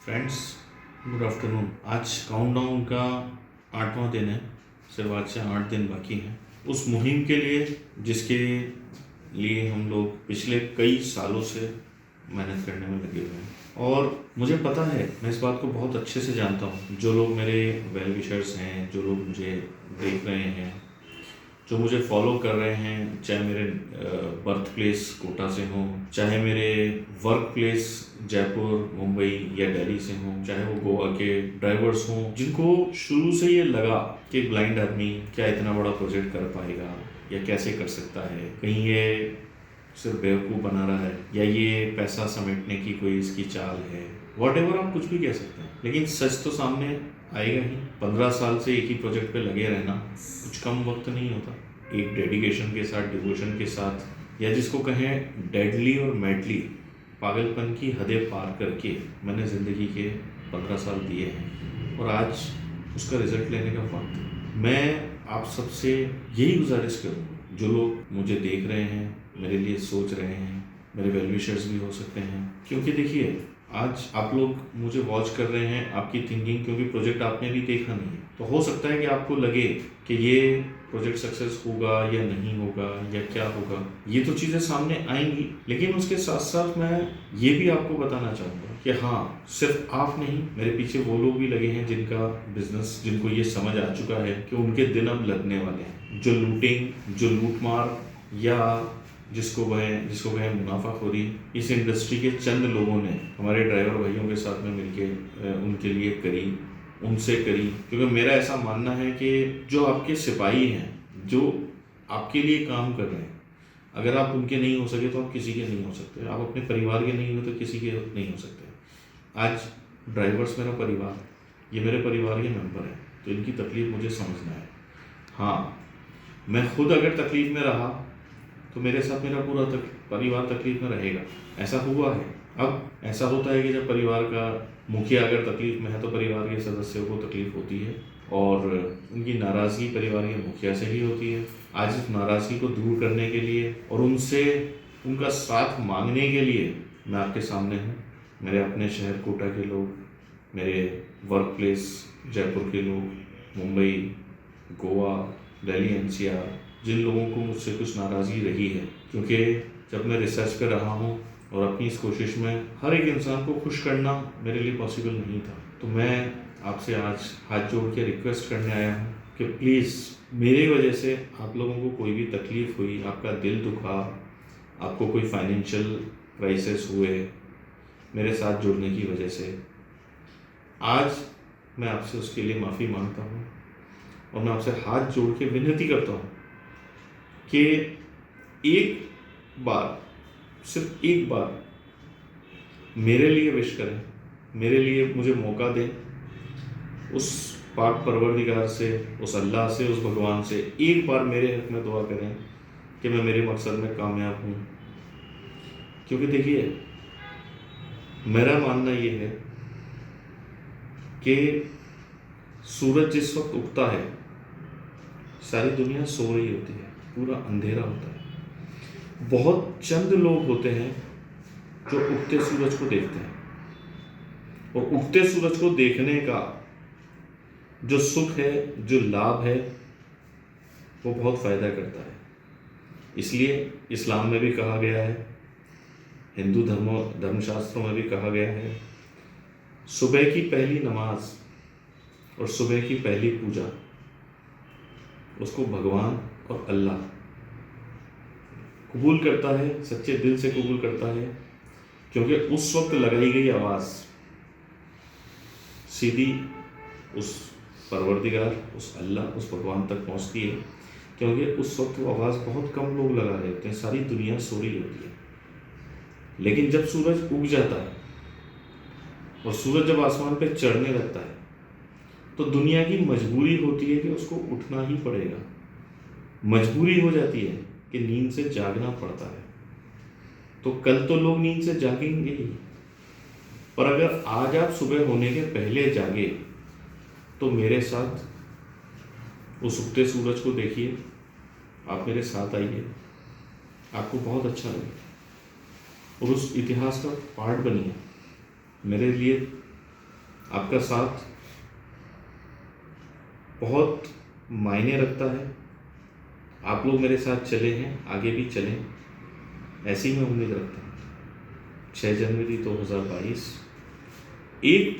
Friends, good afternoon. आज countdown का 8वां दिन है। सिर्फ आज से 8 दिन बाकी हैं उस मुहिम के लिए जिसके लिए हम लोग पिछले कई सालों से मेहनत करने में लगे हुए हैं। और मुझे पता है, मैं इस बात को बहुत अच्छे से जानता हूँ, जो लोग मेरे वेल विशर्स हैं, जो लोग मुझे देख रहे हैं, जो मुझे फॉलो कर रहे हैं, चाहे मेरे बर्थ प्लेस कोटा से हों, चाहे मेरे वर्क प्लेस जयपुर, मुंबई या दिल्ली से हों, चाहे वो गोवा के ड्राइवर्स हों, जिनको शुरू से ये लगा कि ब्लाइंड आदमी क्या इतना बड़ा प्रोजेक्ट कर पाएगा या कैसे कर सकता है, कहीं ये सिर्फ बेवकूफ़ बना रहा है या ये पैसा समेटने की कोई इसकी चाल है, वॉट आप कुछ भी कह सकते हैं, लेकिन सच तो सामने आएगा ही। 15 साल से एक ही प्रोजेक्ट पे लगे रहना कुछ कम वक्त नहीं होता। एक डेडिकेशन के साथ, डिवोशन के साथ, या जिसको कहें डेडली और मैडली, पागलपन की हदें पार करके मैंने ज़िंदगी के 15 साल दिए हैं और आज उसका रिजल्ट लेने का वक्त है। मैं आप सबसे यही गुजारिश करूँगा, जो लोग मुझे देख रहे हैं, मेरे लिए सोच रहे हैं, मेरे वेल विशर्स भी हो सकते हैं, क्योंकि देखिए आज आप लोग मुझे वॉच कर रहे हैं, आपकी थिंकिंग, क्योंकि प्रोजेक्ट आपने भी देखा नहीं है, तो हो सकता है कि आपको लगे कि ये प्रोजेक्ट सक्सेस होगा या नहीं होगा या क्या होगा। ये तो चीज़ें सामने आएंगी, लेकिन उसके साथ साथ मैं ये भी आपको बताना चाहूँगा कि हाँ, सिर्फ आप नहीं, मेरे पीछे वो लोग भी लगे हैं जिनका बिजनेस, जिनको ये समझ आ चुका है कि उनके दिन अब लगने वाले हैं। जो लूटिंग, जो लूटमार या जिसको कहें मुनाफाखोरी, इस इंडस्ट्री के चंद लोगों ने हमारे ड्राइवर भाइयों के साथ में मिलके उनके लिए करी, उनसे करी। क्योंकि मेरा ऐसा मानना है कि जो आपके सिपाही हैं, जो आपके लिए काम कर रहे हैं, अगर आप उनके नहीं हो सके तो आप किसी के नहीं हो सकते। आप अपने परिवार के नहीं हो तो किसी के नहीं हो सकते। आज ड्राइवर्स मेरा परिवार, ये मेरे परिवार के मेंबर हैं, तो इनकी तकलीफ मुझे समझना है। हाँ, मैं खुद अगर तकलीफ में रहा तो मेरे साथ मेरा पूरा परिवार तकलीफ में रहेगा। ऐसा हुआ है। अब ऐसा होता है कि जब परिवार का मुखिया अगर तकलीफ में है तो परिवार के सदस्यों को तकलीफ होती है और उनकी नाराज़गी परिवार के मुखिया से ही होती है। आज इस नाराज़गी को दूर करने के लिए और उनसे उनका साथ मांगने के लिए मैं आपके सामने हूँ। मेरे अपने शहर कोटा के लोग, मेरे वर्क प्लेस जयपुर के लोग, मुंबई, गोवा, दिल्ली एनसीआर, जिन लोगों को मुझसे कुछ नाराज़गी रही है, क्योंकि जब मैं रिसर्च कर रहा हूँ और अपनी इस कोशिश में हर एक इंसान को खुश करना मेरे लिए पॉसिबल नहीं था, तो मैं आपसे आज हाथ जोड़ के रिक्वेस्ट करने आया हूँ कि प्लीज़, मेरी वजह से आप लोगों को कोई भी तकलीफ़ हुई, आपका दिल दुखा, आपको कोई फाइनेंशियल क्राइसिस हुए मेरे साथ जुड़ने की वजह से, आज मैं आपसे उसके लिए माफ़ी मांगता हूँ और मैं आपसे हाथ जोड़ के विनती करता हूँ कि एक बार, सिर्फ एक बार मेरे लिए विश करें, मेरे लिए मुझे मौका दें। उस पाक परवरदिगार से, उस अल्लाह से, उस भगवान से एक बार मेरे हक में दुआ करें कि मैं मेरे मकसद में कामयाब हूँ। क्योंकि देखिए, मेरा मानना ये है कि सूरज जिस वक्त उगता है सारी दुनिया सो रही होती है, पूरा अंधेरा होता है। बहुत चंद लोग होते हैं जो उगते सूरज को देखते हैं, और उगते सूरज को देखने का जो सुख है, जो लाभ है, वो बहुत फ़ायदा करता है। इसलिए इस्लाम में भी कहा गया है, हिंदू धर्मशास्त्रों में भी कहा गया है, सुबह की पहली नमाज और सुबह की पहली पूजा उसको भगवान और अल्लाह कबूल करता है, सच्चे दिल से कबूल करता है, क्योंकि उस वक्त लगाई गई आवाज़ सीधी उस परवरदिगार, उस अल्लाह, उस भगवान तक पहुंचती है। क्योंकि उस वक्त वो आवाज़ बहुत कम लोग लगा रहे होते हैं, सारी दुनिया सो रही होती है। लेकिन जब सूरज उग जाता है और सूरज जब आसमान पे चढ़ने लगता है तो दुनिया की मजबूरी होती है कि उसको उठना ही पड़ेगा। मजबूरी हो जाती है कि नींद से जागना पड़ता है। तो कल तो लोग नींद से जागेंगे ही, पर अगर आज आप सुबह होने के पहले जागे तो मेरे साथ उस उगते सूरज को देखिए, आप मेरे साथ आइए, आपको बहुत अच्छा लगेगा और उस इतिहास का पार्ट बनिए। मेरे लिए आपका साथ बहुत मायने रखता है। आप लोग मेरे साथ चले हैं, आगे भी चलें, ऐसी मैं उम्मीद रखता हूँ। 6 जनवरी 2022, एक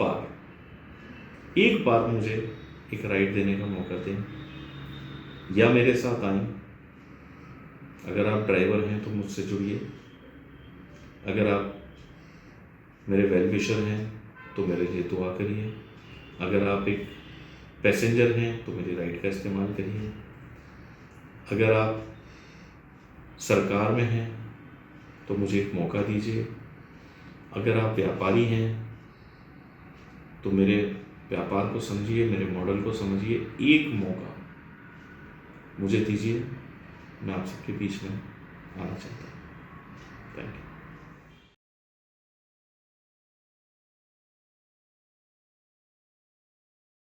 बार मुझे एक राइड देने का मौका दें, या मेरे साथ आएं। अगर आप ड्राइवर हैं तो मुझसे जुड़िए, अगर आप मेरे वेल विशर हैं तो मेरे लिए दुआ करिए, अगर आप एक पैसेंजर हैं तो मेरी राइड का इस्तेमाल करिए, अगर आप सरकार में हैं तो मुझे एक मौका दीजिए, अगर आप व्यापारी हैं तो मेरे व्यापार को समझिए, मेरे मॉडल को समझिए, एक मौका मुझे दीजिए। मैं आप सबके बीच में आना चाहता हूँ। Thank you.